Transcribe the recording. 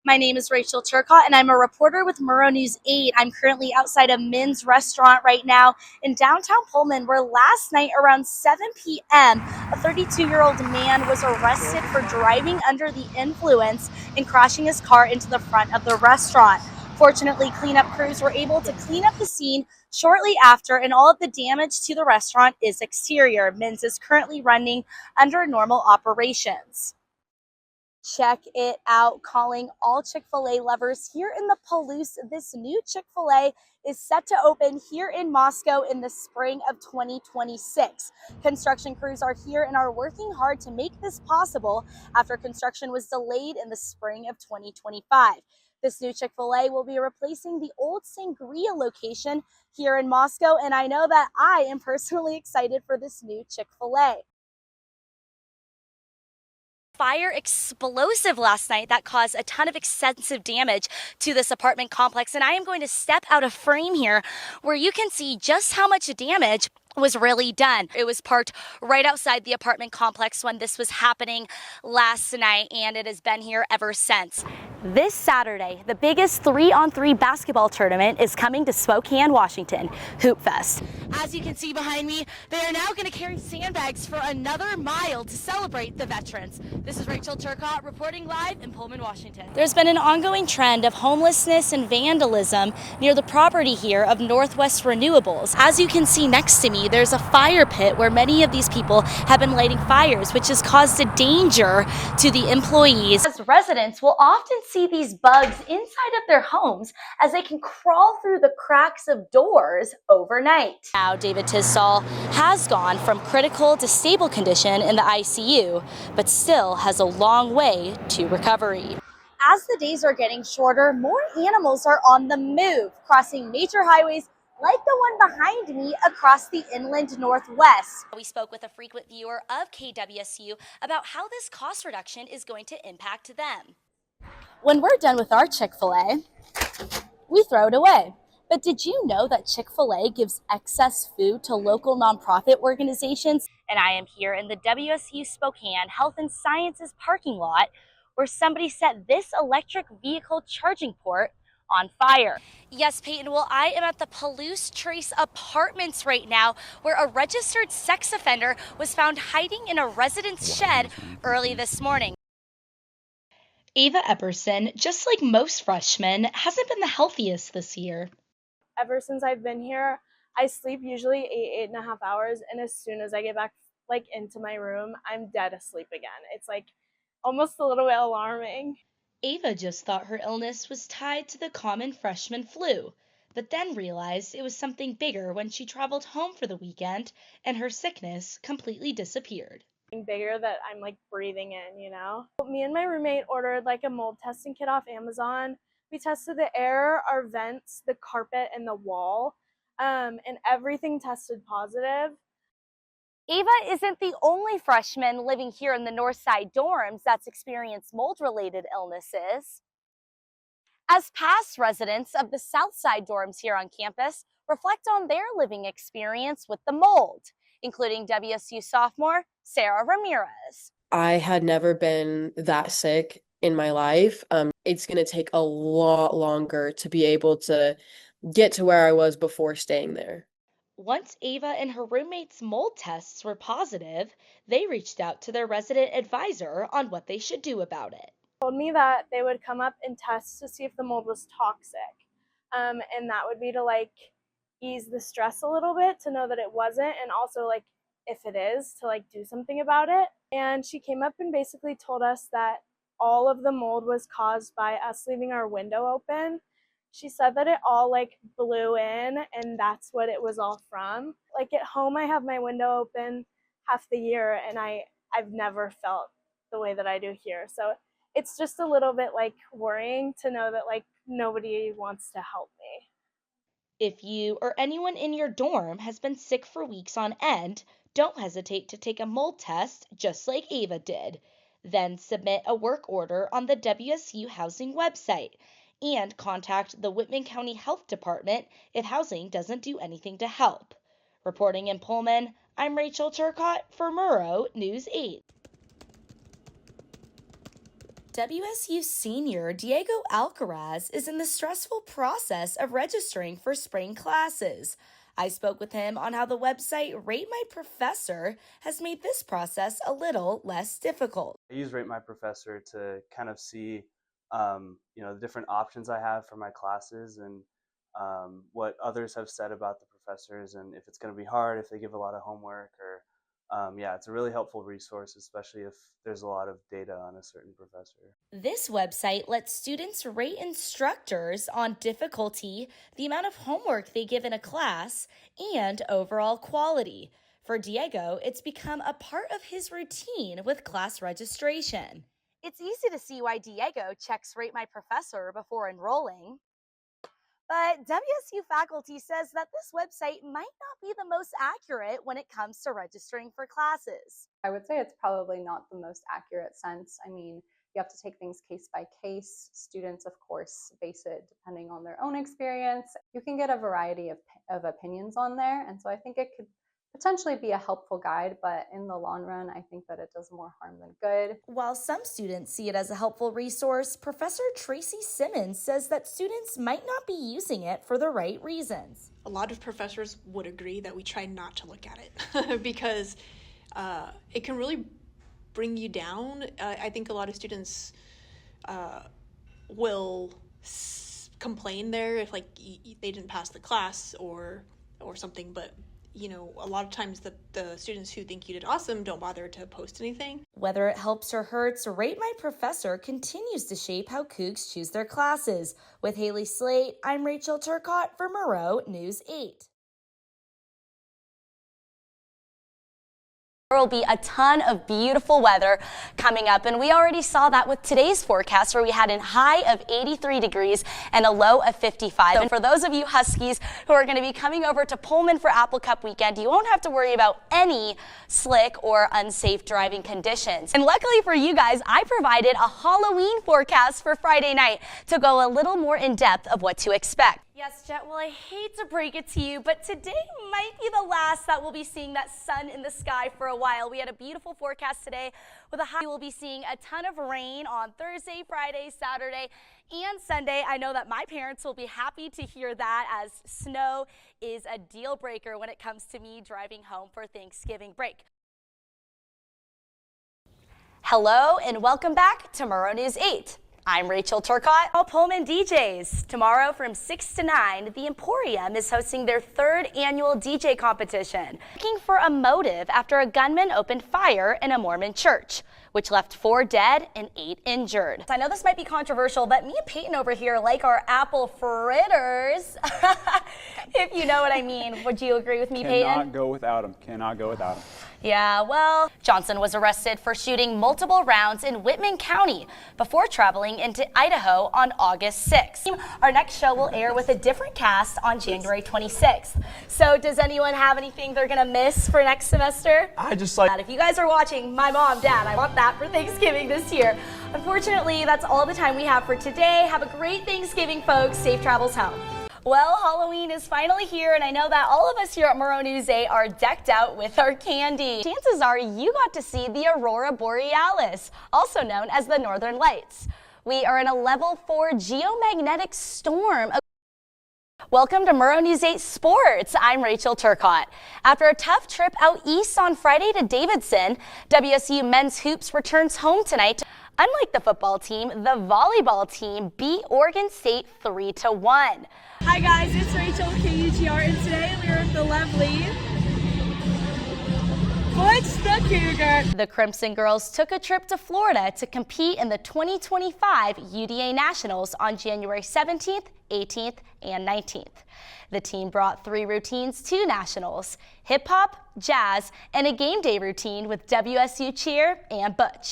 My name is Rachel Turcotte, and I'm a reporter with Murrow News 8. I'm currently outside a men's restaurant right now in downtown Pullman, where last night around 7 p.m., a 32-year-old man was arrested for driving under the influence and crashing his car into the front of the restaurant. Fortunately, cleanup crews were able to clean up the scene shortly after, and all of the damage to the restaurant is exterior. Men's is currently running under normal operations. Check it out. Calling all Chick-fil-A lovers here in the Palouse. This new Chick-fil-A is set to open here in Moscow in the spring of 2026. Construction crews are here and are working hard to make this possible after construction was delayed in the spring of 2025. This new Chick-fil-A will be replacing the old Sangria location here in Moscow, and I know that I am personally excited for this new Chick-fil-A. Fire explosive last night that caused a ton of extensive damage to this apartment complex, and I am going to step out of frame here where you can see just how much damage was really done. It was parked right outside the apartment complex when this was happening last night, and it has been here ever since. This Saturday, the biggest 3-on-3 basketball tournament is coming to Spokane, Washington, Hoop Fest. As you can see behind me, they are now going to carry sandbags for another mile to celebrate the veterans. This is Rachel Turcotte reporting live in Pullman, Washington. There's been an ongoing trend of homelessness and vandalism near the property here of Northwest Renewables. As you can see next to me, there's a fire pit where many of these people have been lighting fires, which has caused a danger to the employees. As residents will often see these bugs inside of their homes as they can crawl through the cracks of doors overnight. Now, David Tisdall has gone from critical to stable condition in the ICU, but still has a long way to recovery. As the days are getting shorter, more animals are on the move, crossing major highways like the one behind me across the inland Northwest. We spoke with a frequent viewer of KWSU about how this cost reduction is going to impact them. When we're done with our Chick-fil-A, we throw it away. But did you know that Chick-fil-A gives excess food to local nonprofit organizations? And I am here in the WSU Spokane Health and Sciences parking lot where somebody set this electric vehicle charging port on fire. Yes, Peyton, well, I am at the Palouse Trace Apartments right now, where a registered sex offender was found hiding in a resident's shed early this morning. Ava Epperson, just like most freshmen, hasn't been the healthiest this year. Ever since I've been here, I sleep usually 8.5 hours, and as soon as I get back into my room, I'm dead asleep again. It's almost a little bit alarming. Ava just thought her illness was tied to the common freshman flu, but then realized it was something bigger when she traveled home for the weekend and her sickness completely disappeared. Bigger that I'm breathing in, you know? Me and my roommate ordered a mold testing kit off Amazon. We tested the air, our vents, the carpet, and the wall, and everything tested positive. Ava isn't the only freshman living here in the Northside dorms that's experienced mold-related illnesses. As past residents of the Southside dorms here on campus reflect on their living experience with the mold, including WSU sophomore Sarah Ramirez. I had never been that sick in my life. It's going to take a lot longer to be able to get to where I was before staying there. Once Ava and her roommates' mold tests were positive, they reached out to their resident advisor on what they should do about it. Told me that they would come up and test to see if the mold was toxic. And that would be to ease the stress a little bit, to know that it wasn't, and also if it is, to do something about it. And she came up and basically told us that all of the mold was caused by us leaving our window open. She said that it all blew in, and that's what it was all from. At home, I have my window open half the year, and I've never felt the way that I do here. So it's just a little bit worrying to know that nobody wants to help me. If you or anyone in your dorm has been sick for weeks on end, don't hesitate to take a mold test just like Ava did. Then submit a work order on the WSU Housing website and contact the Whitman County Health Department if housing doesn't do anything to help. Reporting in Pullman, I'm Rachel Turcotte for Murrow News 8. WSU senior Diego Alcaraz is in the stressful process of registering for spring classes. I spoke with him on how the website Rate My Professor has made this process a little less difficult. I use Rate My Professor to kind of see, the different options I have for my classes and what others have said about the professors and if it's going to be hard, if they give a lot of homework or it's a really helpful resource, especially if there's a lot of data on a certain professor. This website lets students rate instructors on difficulty, the amount of homework they give in a class, and overall quality. For Diego, it's become a part of his routine with class registration. It's easy to see why Diego checks Rate My Professor before enrolling. But WSU faculty says that this website might not be the most accurate when it comes to registering for classes. I would say it's probably not the most accurate sense. I mean, you have to take things case by case. Students, of course, base it depending on their own experience. You can get a variety of opinions on there. And so I think it could potentially be a helpful guide, but in the long run, I think that it does more harm than good. While some students see it as a helpful resource, Professor Tracy Simmons says that students might not be using it for the right reasons. A lot of professors would agree that we try not to look at it because it can really bring you down. I think a lot of students will complain there if they didn't pass the class or something, but a lot of times the students who think you did awesome don't bother to post anything. Whether it helps or hurts, Rate My Professor continues to shape how Cougs choose their classes. With Haley Slate, I'm Rachel Turcotte for Murrow News 8. There will be a ton of beautiful weather coming up, and we already saw that with today's forecast where we had a high of 83 degrees and a low of 55. And for those of you Huskies who are going to be coming over to Pullman for Apple Cup weekend, you won't have to worry about any slick or unsafe driving conditions. And luckily for you guys, I provided a Halloween forecast for Friday night to go a little more in depth of what to expect. Yes, Jet, well, I hate to break it to you, but today might be the last that we'll be seeing that sun in the sky for a while. We had a beautiful forecast today with a high. We'll be seeing a ton of rain on Thursday, Friday, Saturday, and Sunday. I know that my parents will be happy to hear that, as snow is a deal breaker when it comes to me driving home for Thanksgiving break. Hello and welcome back to Murrow News 8. I'm Rachel Turcotte. All Pullman DJs. Tomorrow from 6 to 9, the Emporium is hosting their 3rd annual DJ competition. Looking for a motive after a gunman opened fire in a Mormon church, which left 4 dead and 8 injured. I know this might be controversial, but me and Peyton over here like our apple fritters. If you know what I mean. Would you agree with me, Peyton? Cannot go without them. Cannot go without them. Yeah, well, Johnson was arrested for shooting multiple rounds in Whitman County before traveling into Idaho on August 6th. Our next show will air with a different cast on January 26th. So does anyone have anything they're going to miss for next semester? I just like... If you guys are watching, my mom, Dad, I want that for Thanksgiving this year. Unfortunately, that's all the time we have for today. Have a great Thanksgiving, folks. Safe travels home. Well, Halloween is finally here, and I know that all of us here at Murrow News 8 are decked out with our candy. Chances are you got to see the Aurora Borealis, also known as the Northern Lights. We are in a level 4 geomagnetic storm. Welcome to Murrow News 8 Sports. I'm Rachel Turcotte. After a tough trip out east on Friday to Davidson, WSU men's hoops returns home tonight. Unlike the football team, the volleyball team beat Oregon State 3-1. Hi guys, it's Rachel KUGR, and today we're at the lovely What's the Cougar? The Crimson girls took a trip to Florida to compete in the 2025 UDA Nationals on January 17th, 18th, and 19th. The team brought 3 routines to Nationals: hip hop, jazz, and a game day routine with WSU cheer and Butch.